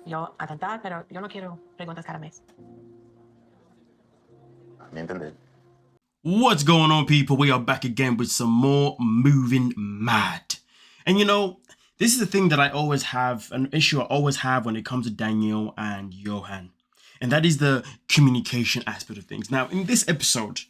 yo a cantar, pero yo no quiero preguntas cada mes. Me entendí. What's going on, people? We are back again with some more Moving Mad. And you know, this is the thing that I always have, an issue I always have when it comes to Danielle and Yohan. And that is the communication aspect of things. Now, in this episode,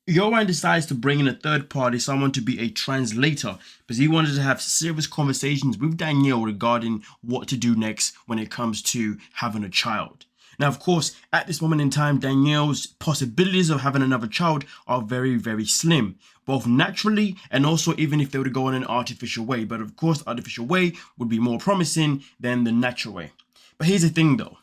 Yohan decides to bring in a third party, someone to be a translator, because he wanted to have serious conversations with Danielle regarding what to do next when it comes to having a child. Now, of course, at this moment in time, Danielle's possibilities of having another child are very, very slim, both naturally and also even if they were to go in an artificial way. But of course, the artificial way would be more promising than the natural way. But here's the thing though.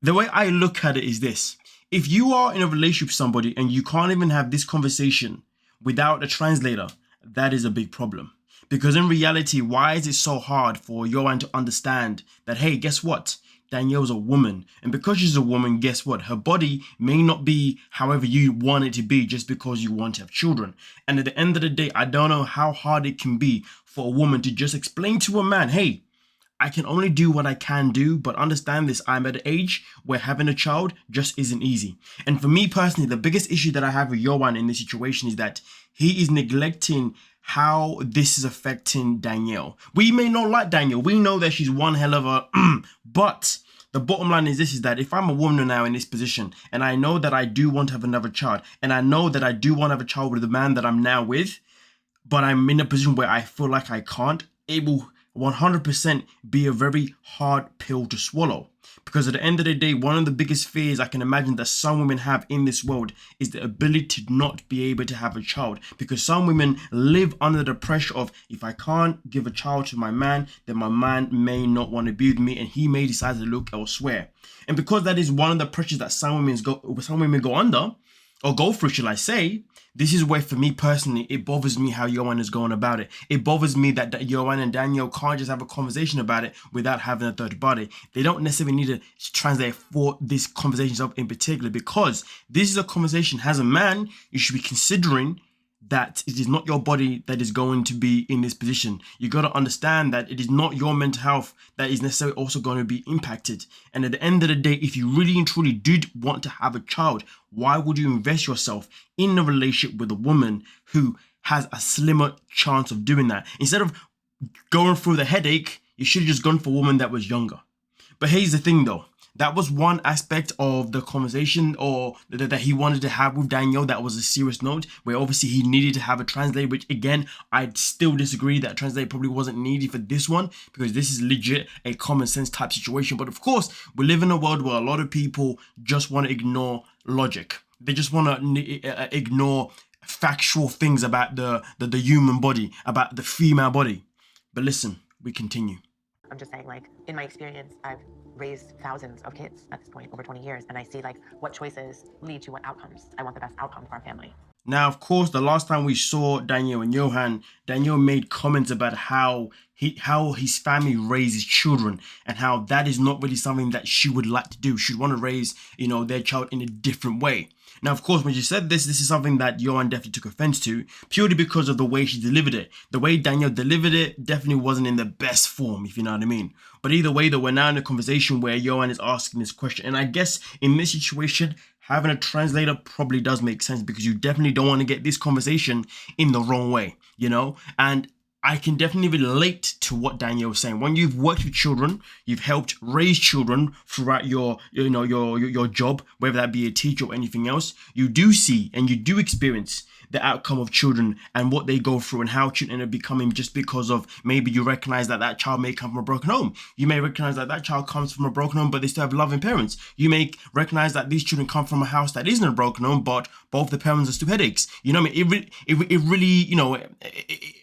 The way I look at it is this. If you are in a relationship with somebody and you can't even have this conversation without a translator, that is a big problem. Because in reality, why is it so hard for Yohan to understand that, hey, guess what? Danielle's a woman. And because she's a woman, guess what? Her body may not be however you want it to be just because you want to have children. And at the end of the day, I don't know how hard it can be for a woman to just explain to a man, hey, I can only do what I can do, but understand this, I'm at an age where having a child just isn't easy. And for me personally, the biggest issue that I have with Yohan in this situation is that he is neglecting how this is affecting Danielle. We may not like Danielle. We know that she's one hell of a but the bottom line is this, is that if I'm a woman now in this position and I know that I do want to have another child and I know that I do want to have a child with the man that I'm now with, but I'm in a position where I feel like I can't, it will 100% be a very hard pill to swallow. Because at the end of the day, one of the biggest fears I can imagine that some women have in this world is the ability to not be able to have a child. Because some women live under the pressure of, if I can't give a child to my man, then my man may not want to be with me and he may decide to look elsewhere. And because that is one of the pressures that some women go under, or go through, shall I say, this is where, for me personally, it bothers me how Yohan is going about it. It bothers me that Yohan and Danielle can't just have a conversation about it without having a third party. They don't necessarily need to translate for these conversations up in particular, because this is a conversation, as a man, you should be considering that it is not your body that is going to be in this position. You got to understand that it is not your mental health that is necessarily also going to be impacted. And at the end of the day, if you really and truly did want to have a child, why would you invest yourself in a relationship with a woman who has a slimmer chance of doing that? Instead of going through the headache, you should have just gone for a woman that was younger. But here's the thing though. That was one aspect of the conversation or that he wanted to have with Danielle. That was a serious note where obviously he needed to have a translator, which again, I'd still disagree that a translator probably wasn't needed for this one, because this is legit a common sense type situation. But of course, we live in a world where a lot of people just want to ignore logic. They just want to ignore factual things about the human body, about the female body. But listen, we continue. I'm just saying, like, in my experience, I've raised thousands of kids at this point, over 20 years, and I see, like, what choices lead to what outcomes. I want the best outcome for our family. Now, of course, the last time we saw Danielle and Yohan, Danielle made comments about how his family raises children and how that is not really something that she would like to do. She'd want to raise, their child in a different way. Now, of course, when she said this is something that Yohan definitely took offense to, purely because of the way she delivered it. The way Danielle delivered it definitely wasn't in the best form, if you know what I mean. But either way, though, we're now in a conversation where Yohan is asking this question. And I guess in this situation, having a translator probably does make sense, because you definitely don't want to get this conversation in the wrong way, And I can definitely relate to what Danielle was saying. When you've worked with children, you've helped raise children throughout your job, whether that be a teacher or anything else, you do see and you do experience the outcome of children and what they go through and how children end up becoming, just because of maybe you recognize that child may come from a broken home. You may recognize that child comes from a broken home, but they still have loving parents. You may recognize that these children come from a house that isn't a broken home, but both the parents are still headaches. You know what I mean? It really,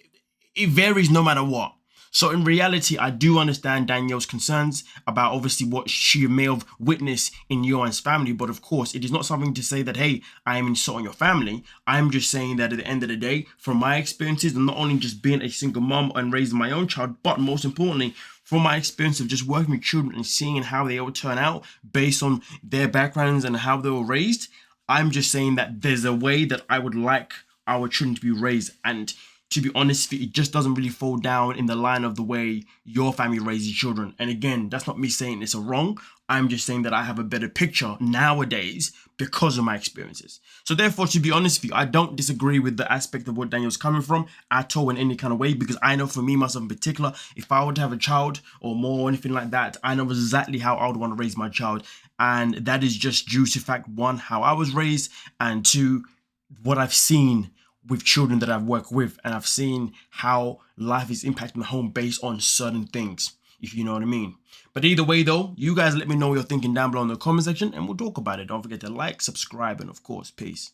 it varies no matter what. So in reality, I do understand Danielle's concerns about obviously what she may have witnessed in Yohan's family. But of course, it is not something to say that, hey, I am insulting your family. I'm just saying that at the end of the day, from my experiences, and not only just being a single mom and raising my own child, but most importantly, from my experience of just working with children and seeing how they all turn out based on their backgrounds and how they were raised, I'm just saying that there's a way that I would like our children to be raised. And to be honest, it just doesn't really fall down in the line of the way your family raises children. And again, that's not me saying it's a wrong. I'm just saying that I have a better picture nowadays because of my experiences. So therefore, to be honest with you, I don't disagree with the aspect of what Daniel's coming from at all in any kind of way, because I know for me, myself in particular, if I were to have a child or more or anything like that, I know exactly how I would want to raise my child. And that is just due to fact, one, how I was raised, and two, what I've seen with children that I've worked with, and I've seen how life is impacting the home based on certain things, if you know what I mean. But either way though, you guys let me know what you're thinking down below in the comment section and we'll talk about it. Don't forget to like, subscribe, and of course, peace.